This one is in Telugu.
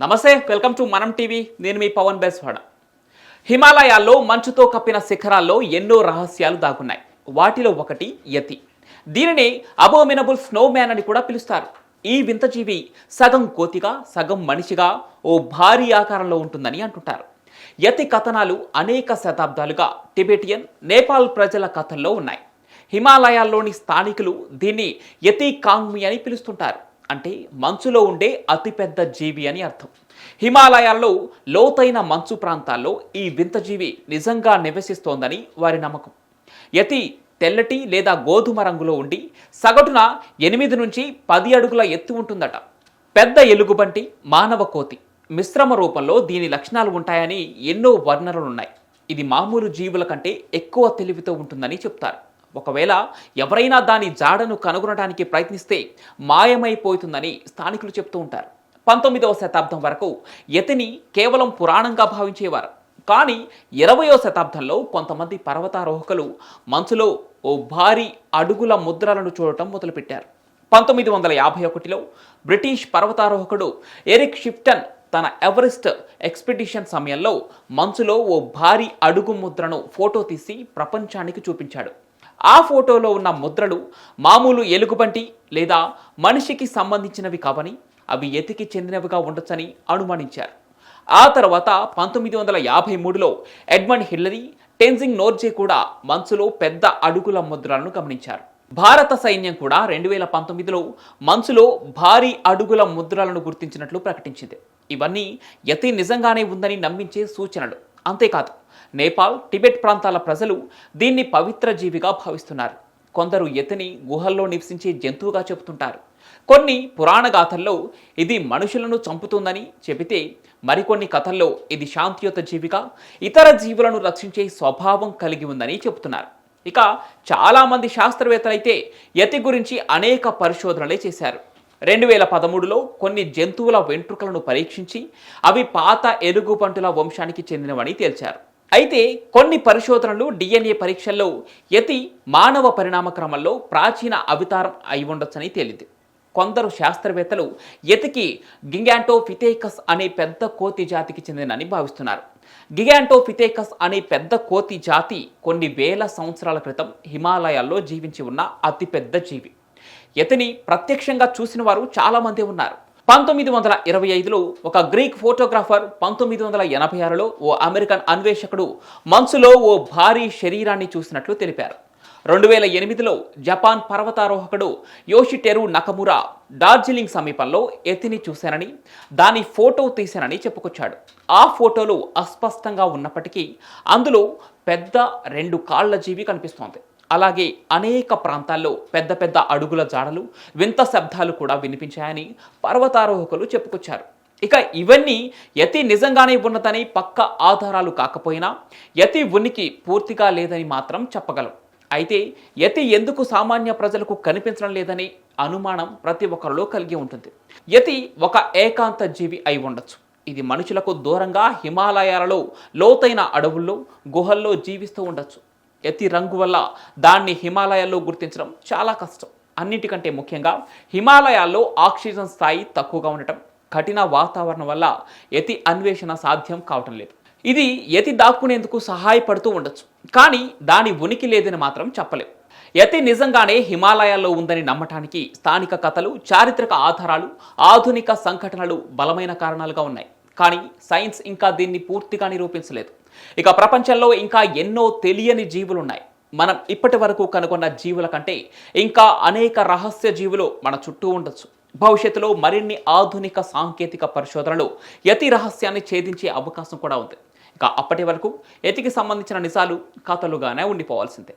నమస్తే, వెల్కమ్ టు మనం టీవీ. నేను మీ పవన్ బెస్వాడ. హిమాలయాల్లో మంచుతో కప్పిన శిఖరాల్లో ఎన్నో రహస్యాలు దాగున్నాయి. వాటిలో ఒకటి యతి. దీనిని అబోమినబుల్ స్నోమ్యాన్ అని కూడా పిలుస్తారు. ఈ వింత జీవి సగం కోతిగా సగం మనిషిగా ఓ భారీ ఆకారంలో ఉంటుందని అంటుంటారు. యతి కథనాలు అనేక శతాబ్దాలుగా టిబెటియన్, నేపాల్ ప్రజల కథల్లో ఉన్నాయి. హిమాలయాల్లోని స్థానికులు దీన్ని యతి కాంగ్మి అని పిలుస్తుంటారు. అంటే మంచులో ఉండే అతిపెద్ద జీవి అని అర్థం. హిమాలయాల్లో లోతైన మంచు ప్రాంతాల్లో ఈ వింత జీవి నిజంగా నివసిస్తోందని వారి నమ్మకం. యతి తెల్లటి లేదా గోధుమ రంగులో ఉండి సగటున 8 నుంచి 10 అడుగుల ఎత్తు ఉంటుందట. పెద్ద ఎలుగుబంటి, మానవ కోతి మిశ్రమ రూపంలో దీని లక్షణాలు ఉంటాయని ఎన్నో వర్ణనలున్నాయి. ఇది మామూలు జీవుల కంటే ఎక్కువ తెలివితో ఉంటుందని చెప్తారు. ఒకవేళ ఎవరైనా దాని జాడను కనుగొనడానికి ప్రయత్నిస్తే మాయమైపోతుందని స్థానికులు చెప్తూ ఉంటారు. 19వ శతాబ్దం వరకు యతిని కేవలం పురాణంగా భావించేవారు. కానీ 20వ శతాబ్దంలో కొంతమంది పర్వతారోహకులు మంచులో ఓ భారీ అడుగుల ముద్రలను చూడటం మొదలుపెట్టారు. 1951లో బ్రిటిష్ పర్వతారోహకుడు ఎరిక్ షిఫ్టన్ తన ఎవరెస్ట్ ఎక్స్పెడిషన్ సమయంలో మంచులో ఓ భారీ అడుగు ముద్రను ఫోటో తీసి ప్రపంచానికి చూపించాడు. ఆ ఫోటోలో ఉన్న ముద్రలు మామూలు ఎలుగుబంటి లేదా మనిషికి సంబంధించినవి కావని, అవి యతికి చెందినవిగా ఉండొచ్చని అనుమానించారు. ఆ తర్వాత 1953లో ఎడ్మండ్ హిల్లరీ, టెన్జింగ్ నోర్జే కూడా మంచులో పెద్ద అడుగుల ముద్రలను గమనించారు. భారత సైన్యం కూడా 2019లో మంచులో భారీ అడుగుల ముద్రలను గుర్తించినట్లు ప్రకటించింది. ఇవన్నీ యతి నిజంగానే ఉందని నమ్మించే సూచనలు. అంతేకాదు, నేపాల్, టిబెట్ ప్రాంతాల ప్రజలు దీన్ని పవిత్ర జీవిగా భావిస్తున్నారు. కొందరు యతిని గుహల్లో నివసించే జంతువుగా చెబుతుంటారు. కొన్ని పురాణ గాథల్లో ఇది మనుషులను చంపుతుందని చెబితే, మరికొన్ని కథల్లో ఇది శాంతియుత జీవిగా ఇతర జీవులను రక్షించే స్వభావం కలిగి ఉందని చెబుతున్నారు. ఇక చాలామంది శాస్త్రవేత్తలైతే యతి గురించి అనేక పరిశోధనలే చేశారు. 2013లో కొన్ని జంతువుల వెంట్రుకలను పరీక్షించి అవి పాత ఎలుగుబంటుల వంశానికి చెందినవని తేల్చారు. అయితే కొన్ని పరిశోధనలు DNA పరీక్షల్లో యతి మానవ పరిణామ క్రమంలో ప్రాచీన అవతారం అయి ఉండొచ్చని తేలింది. కొందరు శాస్త్రవేత్తలు యతికి గింగాంటోఫిథేకస్ అనే పెద్ద కోతి జాతికి చెందినని భావిస్తున్నారు. గిగాంటోఫిథేకస్ అనే పెద్ద కోతి జాతి కొన్ని వేల సంవత్సరాల క్రితం హిమాలయాల్లో జీవించి ఉన్న అతిపెద్ద జీవి. యతిని ప్రత్యక్షంగా చూసిన వారు చాలామంది ఉన్నారు. 1925లో ఒక గ్రీక్ ఫోటోగ్రాఫర్, 1986లో ఓ అమెరికన్ అన్వేషకుడు మంచులో ఓ భారీ శరీరాన్ని చూసినట్లు తెలిపారు. 2008లో జపాన్ పర్వతారోహకుడు యోషిటెరు నకమురా డార్జిలింగ్ సమీపంలో యతిని చూశానని, దాని ఫోటో తీశానని చెప్పుకొచ్చాడు. ఆ ఫోటోలు అస్పష్టంగా ఉన్నప్పటికీ అందులో పెద్ద 2 కాళ్ల జీవి కనిపిస్తోంది. అలాగే అనేక ప్రాంతాల్లో పెద్ద పెద్ద అడుగుల జాడలు, వింత శబ్దాలు కూడా వినిపించాయని పర్వతారోహకులు చెప్పుకొచ్చారు. ఇక ఇవన్నీ యతి నిజంగానే ఉన్నదని పక్క ఆధారాలు కాకపోయినా యతి ఉనికి పూర్తిగా లేదని మాత్రం చెప్పగలం. అయితే యతి ఎందుకు సామాన్య ప్రజలకు కనిపించడం లేదని అనుమానం ప్రతి ఒక్కరిలో కలిగి ఉంటుంది. యతి ఒక ఏకాంత జీవి అయి ఉండొచ్చు. ఇది మనుషులకు దూరంగా హిమాలయాలలో లోతైన అడవుల్లో, గుహల్లో జీవిస్తూ ఉండొచ్చు. యతి రంగు వల్ల దాన్ని హిమాలయాల్లో గుర్తించడం చాలా కష్టం. అన్నిటికంటే ముఖ్యంగా హిమాలయాల్లో ఆక్సిజన్ స్థాయి తక్కువగా ఉండటం, కఠిన వాతావరణం వల్ల యతి అన్వేషణ సాధ్యం కావటం లేదు. ఇది యతి దాక్కునేందుకు సహాయపడుతూ ఉండొచ్చు, కానీ దాని ఉనికి లేదని మాత్రం చెప్పలేం. యతి నిజంగానే హిమాలయాల్లో ఉందని నమ్మటానికి స్థానిక కథలు, చారిత్రక ఆధారాలు, ఆధునిక సంఘటనలు బలమైన కారణాలుగా ఉన్నాయి. కానీ సైన్స్ ఇంకా దీన్ని పూర్తిగా నిరూపించలేదు. ఇక ప్రపంచంలో ఇంకా ఎన్నో తెలియని జీవులున్నాయి. మనం ఇప్పటి వరకు కనుగొన్న జీవుల కంటే ఇంకా అనేక రహస్య జీవులు మన చుట్టూ ఉండొచ్చు. భవిష్యత్తులో మరిన్ని ఆధునిక సాంకేతిక పరిశోధనలు యతి రహస్యాన్ని ఛేదించే అవకాశం కూడా ఉంది. ఇక అప్పటి వరకు యతికి సంబంధించిన నిజాలు కథలుగానే ఉండిపోవాల్సిందే.